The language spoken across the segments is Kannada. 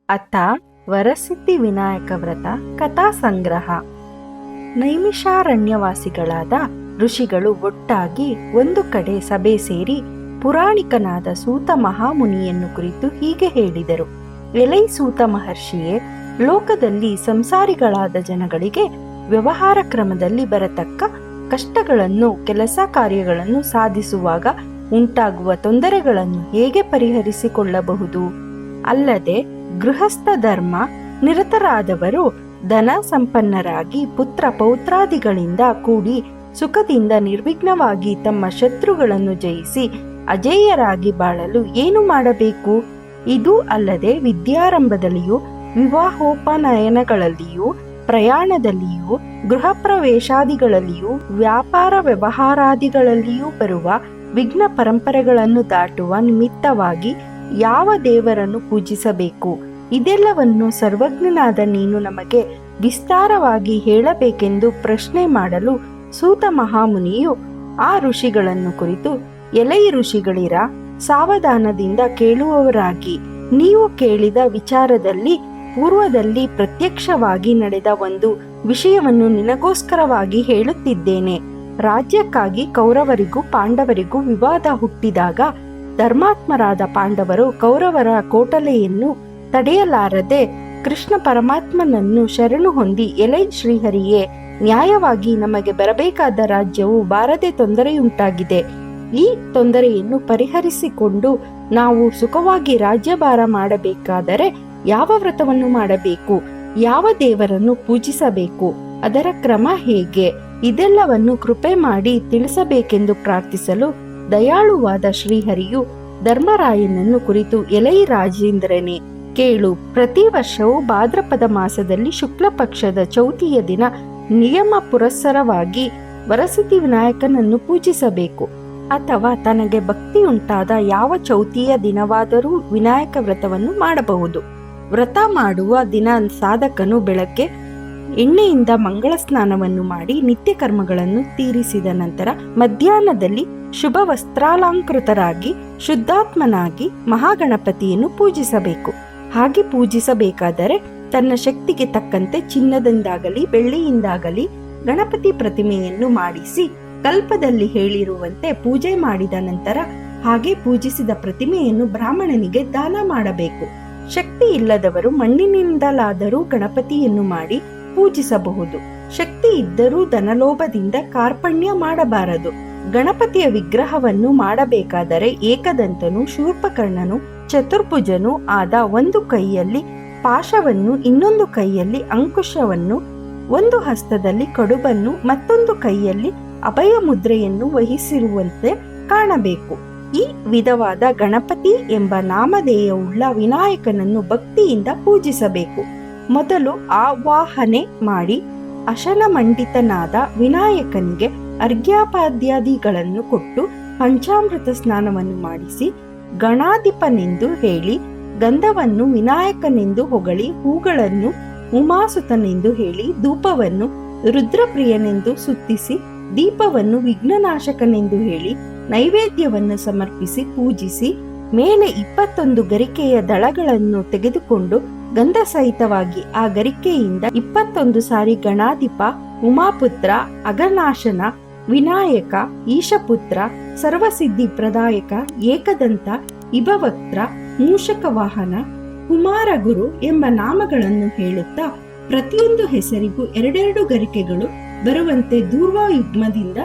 ಅಥ ವರಸಿದ್ಧಿ ವಿನಾಯಕ ವ್ರತ ಕಥಾ ಸಂಗ್ರಹ. ನೈಮಿಷಾರಣ್ಯವಾಸಿಗಳಾದ ಋಷಿಗಳು ಒಟ್ಟಾಗಿ ಒಂದು ಕಡೆ ಸಭೆ ಸೇರಿ ಪುರಾಣಿಕನಾದ ಸೂತ ಮಹಾಮುನಿಯನ್ನು ಕುರಿತು ಹೀಗೆ ಹೇಳಿದರು. ಎಲೈ ಸೂತ ಮಹರ್ಷಿಯೇ, ಲೋಕದಲ್ಲಿ ಸಂಸಾರಿಗಳಾದ ಜನಗಳಿಗೆ ವ್ಯವಹಾರ ಕ್ರಮದಲ್ಲಿ ಬರತಕ್ಕ ಕಷ್ಟಗಳನ್ನು, ಕೆಲಸ ಕಾರ್ಯಗಳನ್ನು ಸಾಧಿಸುವಾಗ ಉಂಟಾಗುವ ತೊಂದರೆಗಳನ್ನು ಹೇಗೆ ಪರಿಹರಿಸಿಕೊಳ್ಳಬಹುದು? ಅಲ್ಲದೆ ಗೃಹಸ್ಥ ಧರ್ಮ ನಿರತರಾದವರು ಧನ ಸಂಪನ್ನರಾಗಿ ಪುತ್ರ ಪೌತ್ರಾದಿಗಳಿಂದ ಕೂಡಿ ಸುಖದಿಂದ ನಿರ್ವಿಘ್ನವಾಗಿ ತಮ್ಮ ಶತ್ರುಗಳನ್ನು ಜಯಿಸಿ ಅಜೇಯರಾಗಿ ಬಾಳಲು ಏನು ಮಾಡಬೇಕು? ಇದು ಅಲ್ಲದೆ ವಿದ್ಯಾರಂಭದಲ್ಲಿಯೂ ವಿವಾಹೋಪನಯನಗಳಲ್ಲಿಯೂ ಪ್ರಯಾಣದಲ್ಲಿಯೂ ಗೃಹ ಪ್ರವೇಶಾದಿಗಳಲ್ಲಿಯೂ ವ್ಯಾಪಾರ ವ್ಯವಹಾರಾದಿಗಳಲ್ಲಿಯೂ ಬರುವ ವಿಘ್ನ ಪರಂಪರೆಗಳನ್ನು ದಾಟುವ ನಿಮಿತ್ತವಾಗಿ ಯಾವ ದೇವರನ್ನು ಪೂಜಿಸಬೇಕು? ಇದೆಲ್ಲವನ್ನು ಸರ್ವಜ್ಞನಾದ ನೀನು ನಮಗೆ ವಿಸ್ತಾರವಾಗಿ ಹೇಳಬೇಕೆಂದು ಪ್ರಶ್ನೆ ಮಾಡಲು ಸೂತ ಮಹಾಮುನಿಯು ಆ ಋಷಿಗಳನ್ನು ಕುರಿತು, ಎಲೈ ಋಷಿಗಳಿರ, ಸಾವಧಾನದಿಂದ ಕೇಳುವವರಾಗಿ, ನೀವು ಕೇಳಿದ ವಿಚಾರದಲ್ಲಿ ಪೂರ್ವದಲ್ಲಿ ಪ್ರತ್ಯಕ್ಷವಾಗಿ ನಡೆದ ಒಂದು ವಿಷಯವನ್ನು ನಿನಗೋಸ್ಕರವಾಗಿ ಹೇಳುತ್ತಿದ್ದೇನೆ. ರಾಜ್ಯಕ್ಕಾಗಿ ಕೌರವರಿಗೂ ಪಾಂಡವರಿಗೂ ವಿವಾದ ಹುಟ್ಟಿದಾಗ ಧರ್ಮಾತ್ಮರಾದ ಪಾಂಡವರು ಕೌರವರ ಕೋಟಲೆಯನ್ನು ತಡೆಯಲಾರದೆ ಕೃಷ್ಣ ಪರಮಾತ್ಮನನ್ನು ಶರಣು ಹೊಂದಿ, ಎಲೈ ಶ್ರೀಹರಿಯೇ, ನ್ಯಾಯವಾಗಿ ನಮಗೆ ಬರಬೇಕಾದ ರಾಜ್ಯವು ಬಾರದೆ ತೊಂದರೆಯುಂಟಾಗಿದೆ. ಈ ತೊಂದರೆಯನ್ನು ಪರಿಹರಿಸಿಕೊಂಡು ನಾವು ಸುಖವಾಗಿ ರಾಜ್ಯಭಾರ ಮಾಡಬೇಕಾದರೆ ಯಾವ ವ್ರತವನ್ನು ಮಾಡಬೇಕು? ಯಾವ ದೇವರನ್ನು ಪೂಜಿಸಬೇಕು? ಅದರ ಕ್ರಮ ಹೇಗೆ? ಇದೆಲ್ಲವನ್ನು ಕೃಪೆ ಮಾಡಿ ತಿಳಿಸಬೇಕೆಂದು ಪ್ರಾರ್ಥಿಸಲು ದಯಾಳುವಾದ ಶ್ರೀಹರಿಯು ಧರ್ಮರಾಯನನ್ನು ಕುರಿತು, ಎಲೈ ರಾಜೇಂದ್ರನೇ, ಕೇಳು. ಪ್ರತಿ ವರ್ಷವೂ ಭಾದ್ರಪದ ಮಾಸದಲ್ಲಿ ಶುಕ್ಲ ಪಕ್ಷದ ಚೌತಿಯ ದಿನ ನಿಯಮ ಪುರಸ್ಸರವಾಗಿ ವರಸಿದ್ಧಿ ವಿನಾಯಕನನ್ನು ಪೂಜಿಸಬೇಕು. ಅಥವಾ ತನಗೆ ಭಕ್ತಿಯುಂಟಾದ ಯಾವ ಚೌತಿಯ ದಿನವಾದರೂ ವಿನಾಯಕ ವ್ರತವನ್ನು ಮಾಡಬಹುದು. ವ್ರತ ಮಾಡುವ ದಿನ ಸಾಧಕನು ಬೆಳಗ್ಗೆ ಎಣ್ಣೆಯಿಂದ ಮಂಗಳ ಸ್ನಾನವನ್ನು ಮಾಡಿ ನಿತ್ಯ ಕರ್ಮಗಳನ್ನು ತೀರಿಸಿದ ನಂತರ ಮಧ್ಯಾಹ್ನದಲ್ಲಿ ಶುಭ ವಸ್ತ್ರಾಲಂಕೃತರಾಗಿ ಶುದ್ಧಾತ್ಮನಾಗಿ ಮಹಾಗಣಪತಿಯನ್ನು ಪೂಜಿಸಬೇಕು. ಹಾಗೆ ಪೂಜಿಸಬೇಕಾದರೆ ತನ್ನ ಶಕ್ತಿಗೆ ತಕ್ಕಂತೆ ಚಿನ್ನದಿಂದಾಗಲಿ ಬೆಳ್ಳಿಯಿಂದಾಗಲಿ ಗಣಪತಿ ಪ್ರತಿಮೆಯನ್ನು ಮಾಡಿಸಿ ಕಲ್ಪದಲ್ಲಿ ಹೇಳಿರುವಂತೆ ಪೂಜೆ ಮಾಡಿದ ನಂತರ ಹಾಗೆ ಪೂಜಿಸಿದ ಪ್ರತಿಮೆಯನ್ನು ಬ್ರಾಹ್ಮಣನಿಗೆ ದಾನ ಮಾಡಬೇಕು. ಶಕ್ತಿ ಇಲ್ಲದವರು ಮಣ್ಣಿನಿಂದಲಾದರೂ ಗಣಪತಿಯನ್ನು ಮಾಡಿ ಪೂಜಿಸಬಹುದು. ಶಕ್ತಿ ಇದ್ದರೂ ಧನಲೋಭದಿಂದ ಕಾರ್ಪಣ್ಯ ಮಾಡಬಾರದು. ಗಣಪತಿಯ ವಿಗ್ರಹವನ್ನು ಮಾಡಬೇಕಾದರೆ ಏಕದಂತನು, ಶೂರ್ಪಕರ್ಣನು, ಚತುರ್ಭುಜನು ಆದ ಒಂದು ಕೈಯಲ್ಲಿ ಪಾಶವನ್ನು, ಇನ್ನೊಂದು ಕೈಯಲ್ಲಿ ಅಂಕುಶವನ್ನು, ಒಂದು ಹಸ್ತದಲ್ಲಿ ಕಡುಬನ್ನು, ಮತ್ತೊಂದು ಕೈಯಲ್ಲಿ ಅಭಯ ಮುದ್ರೆಯನ್ನು ವಹಿಸಿರುವಂತೆ ಕಾಣಬೇಕು. ಈ ವಿಧವಾದ ಗಣಪತಿ ಎಂಬ ನಾಮಧೇಯವುಳ್ಳ ವಿನಾಯಕನನ್ನು ಭಕ್ತಿಯಿಂದ ಪೂಜಿಸಬೇಕು. ಮೊದಲು ಆವಾಹನೆ ಮಾಡಿ ಅಶನಮಂಡಿತನಾದ ವಿನಾಯಕನಿಗೆ ಅರ್ಘ್ಯಾಪಾದ್ಯಾದಿಗಳನ್ನು ಕೊಟ್ಟು ಪಂಚಾಮೃತ ಸ್ನಾನವನ್ನು ಮಾಡಿಸಿ ಗಣಾಧಿಪನೆಂದು ಹೇಳಿ, ಗಂಧವನ್ನು ವಿನಾಯಕನೆಂದು ಹೊಗಳಿ, ಹೂಗಳನ್ನು ಉಮಾಸುತನೆಂದು ಹೇಳಿ, ಧೂಪವನ್ನು ರುದ್ರಪ್ರಿಯನೆಂದು ಸುತ್ತಿಸಿ, ದೀಪವನ್ನು ವಿಘ್ನನಾಶಕನೆಂದು ಹೇಳಿ, ನೈವೇದ್ಯವನ್ನು ಸಮರ್ಪಿಸಿ ಪೂಜಿಸಿ, ಮೇಲೆ 21 ಗರಿಕೆಯ ದಳಗಳನ್ನು ತೆಗೆದುಕೊಂಡು ಗಂಧ ಸಹಿತವಾಗಿ ಆ ಗರಿಕೆಯಿಂದ 21 ಸಾರಿ ಗಣಾಧಿಪ, ಉಮಾಪುತ್ರ, ಅಘನಾಶನ, ವಿನಾಯಕ, ಈಶಪುತ್ರ, ಸರ್ವಸಿದ್ಧಿ ಪ್ರದಾಯಕ, ಏಕದಂತ, ಇಭವಕ್ತ್ರ, ಮೂಷಕ ವಾಹನ, ಕುಮಾರಗುರು ಎಂಬ ನಾಮಗಳನ್ನು ಹೇಳುತ್ತಾ ಪ್ರತಿಯೊಂದು ಹೆಸರಿಗೂ 2 ಗರಿಕೆಗಳು ಬರುವಂತೆ ದೂರ್ವಾಯುಗ್ಮದಿಂದ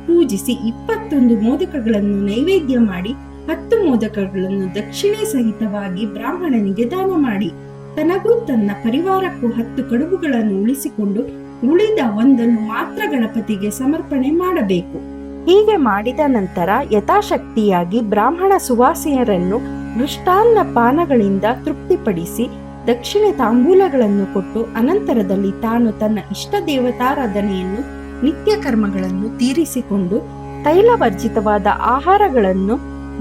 ಪೂಜಿಸಿ 21 ಮೋದಕಗಳನ್ನು ನೈವೇದ್ಯ ಮಾಡಿ 10 ಮೋದಕಗಳನ್ನು ದಕ್ಷಿಣೆ ಸಹಿತವಾಗಿ ಬ್ರಾಹ್ಮಣನಿಗೆ ದಾನ ಮಾಡಿ, ತನಗೂ ತನ್ನ ಪರಿವಾರಕ್ಕೂ 10 ಕಡುಬುಗಳನ್ನು ಉಳಿಸಿಕೊಂಡು ಉಳಿದ 1 ಮಾತ್ರ ಗಣಪತಿಗೆ ಸಮರ್ಪಣೆ ಮಾಡಬೇಕು. ಹೀಗೆ ಮಾಡಿದ ನಂತರ ಯಥಾಶಕ್ತಿಯಾಗಿ ಬ್ರಾಹ್ಮಣ ಸುವಾಸಿಯರನ್ನು ಮೃಷ್ಟಾನ್ನ ಪಾನಗಳಿಂದ ತೃಪ್ತಿಪಡಿಸಿ ದಕ್ಷಿಣೆ ತಾಂಬೂಲಗಳನ್ನು ಕೊಟ್ಟು ಅನಂತರದಲ್ಲಿ ತಾನು ತನ್ನ ಇಷ್ಟ ದೇವತಾರಾಧನೆಯನ್ನು, ನಿತ್ಯ ಕರ್ಮಗಳನ್ನು ತೀರಿಸಿಕೊಂಡು ತೈಲವರ್ಜಿತವಾದ ಆಹಾರಗಳನ್ನು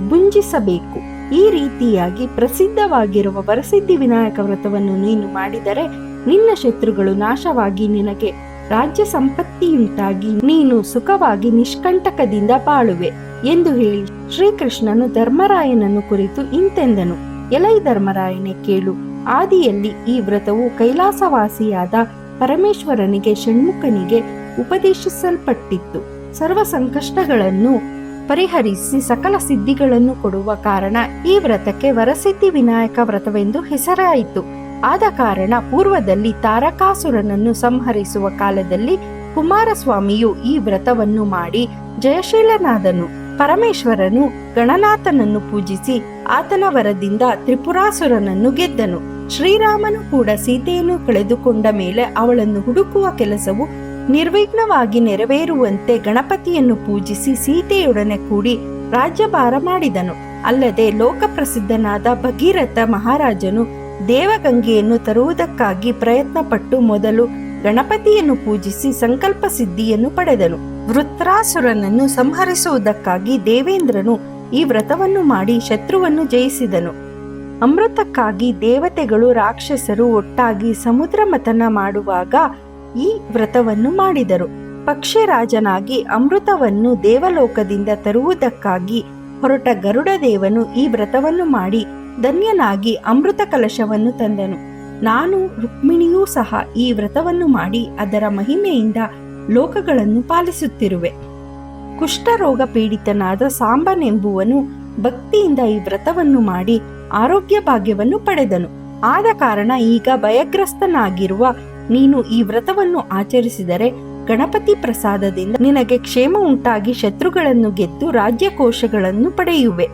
ಭುಂಜಿಸಬೇಕು. ಈ ರೀತಿಯಾಗಿ ಪ್ರಸಿದ್ಧವಾಗಿರುವ ವರಸಿದ್ಧಿ ವಿನಾಯಕ ವ್ರತವನ್ನು ನೀನು ಮಾಡಿದರೆ ನಿನ್ನ ಶತ್ರುಗಳು ನಾಶವಾಗಿ ನಿನಗೆ ರಾಜ್ಯ ಸಂಪತ್ತಿಯುಂಟಾಗಿ ನೀನು ಸುಖವಾಗಿ ನಿಷ್ಕಂಟಕದಿಂದ ಬಾಳುವೆ ಎಂದು ಹೇಳಿ ಶ್ರೀಕೃಷ್ಣನು ಧರ್ಮರಾಯನನ್ನು ಕುರಿತು ಇಂತೆಂದನು. ಎಲೈ ಧರ್ಮರಾಯನೇ, ಕೇಳು. ಆದಿಯಲ್ಲಿ ಈ ವ್ರತವು ಕೈಲಾಸವಾಸಿಯಾದ ಪರಮೇಶ್ವರನಿಗೆ ಷಣ್ಮುಖನಿಗೆ ಉಪದೇಶಿಸಲ್ಪಟ್ಟಿತ್ತು. ಸರ್ವ ಸಂಕಷ್ಟಗಳನ್ನು ಪರಿಹರಿಸಿ ಸಕಲ ಸಿದ್ಧಿಗಳನ್ನು ಕೊಡುವ ಕಾರಣ ಈ ವ್ರತಕ್ಕೆ ವರಸಿದ್ಧಿ ವಿನಾಯಕ ವ್ರತವೆಂದು ಹೆಸರಾಯಿತು. ಆದ ಕಾರಣ ಪೂರ್ವದಲ್ಲಿ ತಾರಕಾಸುರನನ್ನು ಸಂಹರಿಸುವ ಕಾಲದಲ್ಲಿ ಕುಮಾರಸ್ವಾಮಿಯು ಈ ವ್ರತವನ್ನು ಮಾಡಿ ಜಯಶೀಲನಾದನು. ಪರಮೇಶ್ವರನು ಗಣನಾಥನನ್ನು ಪೂಜಿಸಿ ಆತನ ವರದಿಂದ ತ್ರಿಪುರಾಸುರನನ್ನು ಗೆದ್ದನು. ಶ್ರೀರಾಮನು ಕೂಡ ಸೀತೆಯನ್ನು ಕಳೆದುಕೊಂಡ ಮೇಲೆ ಅವಳನ್ನು ಹುಡುಕುವ ಕೆಲಸವು ನಿರ್ವಿಘ್ನವಾಗಿ ನೆರವೇರುವಂತೆ ಗಣಪತಿಯನ್ನು ಪೂಜಿಸಿ ಸೀತೆಯೊಡನೆ ಕೂಡಿ ರಾಜ್ಯಭಾರ ಮಾಡಿದನು. ಅಲ್ಲದೆ ಲೋಕಪ್ರಸಿದ್ಧನಾದ ಭಗೀರಥ ಮಹಾರಾಜನು ದೇವಗಂಗೆಯನ್ನು ತರುವುದಕ್ಕಾಗಿ ಪ್ರಯತ್ನಪಟ್ಟು ಮೊದಲು ಗಣಪತಿಯನ್ನು ಪೂಜಿಸಿ ಸಂಕಲ್ಪ ಸಿದ್ಧಿಯನ್ನು ಪಡೆದನು. ವೃತ್ರಾಸುರನನ್ನು ಸಂಹರಿಸುವುದಕ್ಕಾಗಿ ದೇವೇಂದ್ರನು ಈ ವ್ರತವನ್ನು ಮಾಡಿ ಶತ್ರುವನ್ನು ಜಯಿಸಿದನು. ಅಮೃತಕ್ಕಾಗಿ ದೇವತೆಗಳು ರಾಕ್ಷಸರು ಒಟ್ಟಾಗಿ ಸಮುದ್ರ ಮಥನ ಮಾಡುವಾಗ ಈ ವ್ರತವನ್ನು ಮಾಡಿದರು. ಪಕ್ಷಿರಾಜನಾಗಿ ಅಮೃತವನ್ನು ದೇವಲೋಕದಿಂದ ತರುವುದಕ್ಕಾಗಿ ಹೊರಟ ಗರುಡ ದೇವನು ಈ ವ್ರತವನ್ನು ಮಾಡಿ ಧನ್ಯನಾಗಿ ಅಮೃತ ಕಲಶವನ್ನು ತಂದನು. ನಾನು ರುಕ್ಮಿಣಿಯೂ ಸಹ ಈ ವ್ರತವನ್ನು ಮಾಡಿ ಅದರ ಮಹಿಮೆಯಿಂದ ಲೋಕಗಳನ್ನು ಪಾಲಿಸುತ್ತಿರುವೆ. ಕುಷ್ಠರೋಗ ಪೀಡಿತನಾದ ಸಾಂಬನೆಂಬುವನು ಭಕ್ತಿಯಿಂದ ಈ ವ್ರತವನ್ನು ಮಾಡಿ ಆರೋಗ್ಯ ಭಾಗ್ಯವನ್ನು ಪಡೆದನು. ಆದ ಕಾರಣ ಈಗ ಭಯಗ್ರಸ್ತನಾಗಿರುವ ನೀನು ಈ ವ್ರತವನ್ನು ಆಚರಿಸಿದರೆ ಗಣಪತಿ ಪ್ರಸಾದದಿಂದ ನಿನಗೆ ಕ್ಷೇಮ ಉಂಟಾಗಿ ಶತ್ರುಗಳನ್ನು ಗೆದ್ದು ರಾಜ್ಯಕೋಶಗಳನ್ನು ಪಡೆಯುವೆ.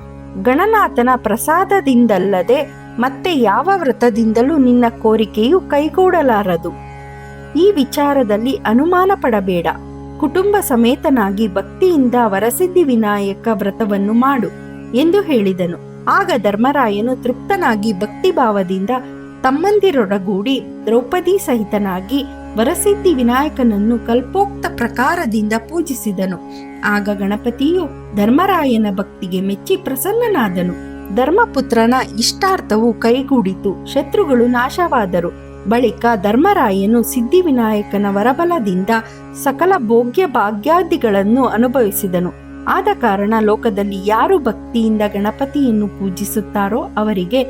ಗಣನಾಥನ ಪ್ರಸಾದದಿಂದಲ್ಲದೆ ಮತ್ತೆ ಯಾವ ವ್ರತದಿಂದಲೂ ನಿನ್ನ ಕೋರಿಕೆಯು ಕೈಗೂಡಲಾರದು. ಈ ವಿಚಾರದಲ್ಲಿ ಅನುಮಾನ ಪಡಬೇಡ. ಕುಟುಂಬ ಸಮೇತನಾಗಿ ಭಕ್ತಿಯಿಂದ ವರಸಿದ್ಧಿ ವಿನಾಯಕ ವ್ರತವನ್ನು ಮಾಡು ಎಂದು ಹೇಳಿದನು. ಆಗ ಧರ್ಮರಾಯನು ತೃಪ್ತನಾಗಿ ಭಕ್ತಿಭಾವದಿಂದ ತಮ್ಮಂದಿರೊಡಗೂಡಿ ದ್ರೌಪದಿ ಸಹಿತನಾಗಿ ವರಸಿದ್ಧಿ ವಿನಾಯಕನನ್ನು ಕಲ್ಪೋಕ್ತ ಪ್ರಕಾರದಿಂದ ಪೂಜಿಸಿದನು. ಆಗ ಗಣಪತಿಯು ಧರ್ಮರಾಯನ ಭಕ್ತಿಗೆ ಮೆಚ್ಚಿ ಪ್ರಸನ್ನನಾದನು. ಧರ್ಮಪುತ್ರನ ಇಷ್ಟಾರ್ಥವು ಕೈಗೂಡಿತು, ಶತ್ರುಗಳು ನಾಶವಾದರು. ಬಳಿಕ ಧರ್ಮರಾಯನು ಸಿದ್ಧಿವಿನಾಯಕನ ವರಬಲದಿಂದ ಸಕಲ ಭೋಗ್ಯ ಭಾಗ್ಯಾದಿಗಳನ್ನು ಅನುಭವಿಸಿದನು. ಆದ ಕಾರಣ ಲೋಕದಲ್ಲಿ ಯಾರು ಭಕ್ತಿಯಿಂದ ಗಣಪತಿಯನ್ನು ಪೂಜಿಸುತ್ತಾರೋ ಅವರಿಗೆ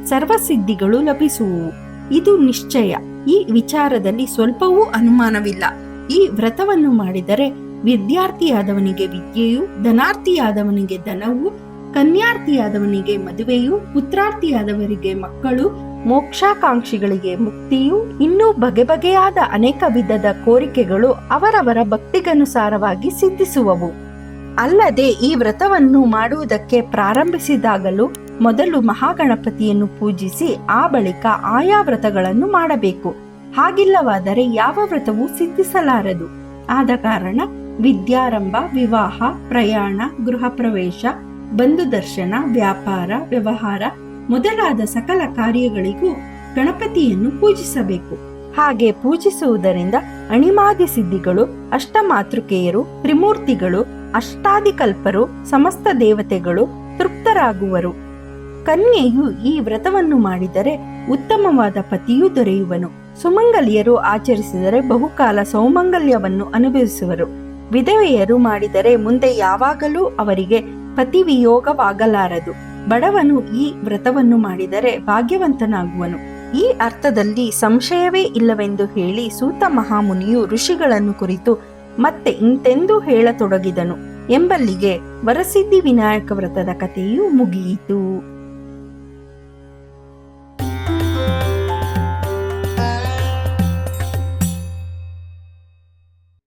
ಸರ್ವಸಿದ್ಧಿಗಳು ಲಭಿಸುವುವು. ಇದು ನಿಶ್ಚಯ. ಈ ವಿಚಾರದಲ್ಲಿ ಸ್ವಲ್ಪವೂ ಅನುಮಾನವಿಲ್ಲ. ಈ ವ್ರತವನ್ನು ಮಾಡಿದರೆ ವಿದ್ಯಾರ್ಥಿಯಾದವನಿಗೆ ವಿದ್ಯೆಯು, ಧನಾರ್ಥಿಯಾದವನಿಗೆ ಧನವು, ಕನ್ಯಾರ್ಥಿಯಾದವನಿಗೆ ಮದುವೆಯು, ಪುತ್ರಾರ್ಥಿಯಾದವರಿಗೆ ಮಕ್ಕಳು, ಮೋಕ್ಷಾಕಾಂಕ್ಷಿಗಳಿಗೆ ಮುಕ್ತಿಯು, ಇನ್ನೂ ಬಗೆಬಗೆಯಾದ ಅನೇಕ ವಿಧದ ಕೋರಿಕೆಗಳು ಅವರವರ ಭಕ್ತಿಗನುಸಾರವಾಗಿ ಸಿದ್ಧಿಸುವವು. ಅಲ್ಲದೆ ಈ ವ್ರತವನ್ನು ಮಾಡುವುದಕ್ಕೆ ಪ್ರಾರಂಭಿಸಿದಾಗಲೂ ಮೊದಲು ಮಹಾಗಣಪತಿಯನ್ನು ಪೂಜಿಸಿ ಆ ಬಳಿಕ ಆಯಾ ವ್ರತಗಳನ್ನು ಮಾಡಬೇಕು. ಹಾಗಿಲ್ಲವಾದರೆ ಯಾವ ವ್ರತವೂ ಸಿದ್ಧಿಸಲಾರದು. ಆದ ಕಾರಣ ವಿದ್ಯಾರಂಭ, ವಿವಾಹ, ಪ್ರಯಾಣ, ಗೃಹ ಪ್ರವೇಶ, ಬಂಧು ದರ್ಶನ, ವ್ಯಾಪಾರ, ವ್ಯವಹಾರ ಮೊದಲಾದ ಸಕಲ ಕಾರ್ಯಗಳಿಗೂ ಗಣಪತಿಯನ್ನು ಪೂಜಿಸಬೇಕು. ಹಾಗೆ ಪೂಜಿಸುವುದರಿಂದ ಅಣಿಮಾದಿ ಸಿದ್ಧಿಗಳು, ಅಷ್ಟಮಾತೃಕೆಯರು, ತ್ರಿಮೂರ್ತಿಗಳು, ಅಷ್ಟಾದಿಕಲ್ಪರು, ಸಮಸ್ತ ದೇವತೆಗಳು ತೃಪ್ತರಾಗುವರು. ಕನ್ಯೆಯು ಈ ವ್ರತವನ್ನು ಮಾಡಿದರೆ ಉತ್ತಮವಾದ ಪತಿಯೂ ದೊರೆಯುವನು. ಸುಮಂಗಲಿಯರು ಆಚರಿಸಿದರೆ ಬಹುಕಾಲ ಸೌಮಂಗಲ್ಯವನ್ನು ಅನುಭವಿಸುವರು. ವಿಧವೆಯರು ಮಾಡಿದರೆ ಮುಂದೆ ಯಾವಾಗಲೂ ಅವರಿಗೆ ಪತಿ ವಿಯೋಗವಾಗಲಾರದು. ಬಡವನು ಈ ವ್ರತವನ್ನು ಮಾಡಿದರೆ ಭಾಗ್ಯವಂತನಾಗುವನು. ಈ ಅರ್ಥದಲ್ಲಿ ಸಂಶಯವೇ ಇಲ್ಲವೆಂದು ಹೇಳಿ ಸೂತ ಮಹಾಮುನಿಯು ಋಷಿಗಳನ್ನು ಕುರಿತು ಮತ್ತೆ ಇಂತೆಂದು ಹೇಳತೊಡಗಿದನು ಎಂಬಲ್ಲಿಗೆ ವರಸಿದ್ಧಿ ವಿನಾಯಕ ವ್ರತದ ಕಥೆಯು ಮುಗಿಯಿತು.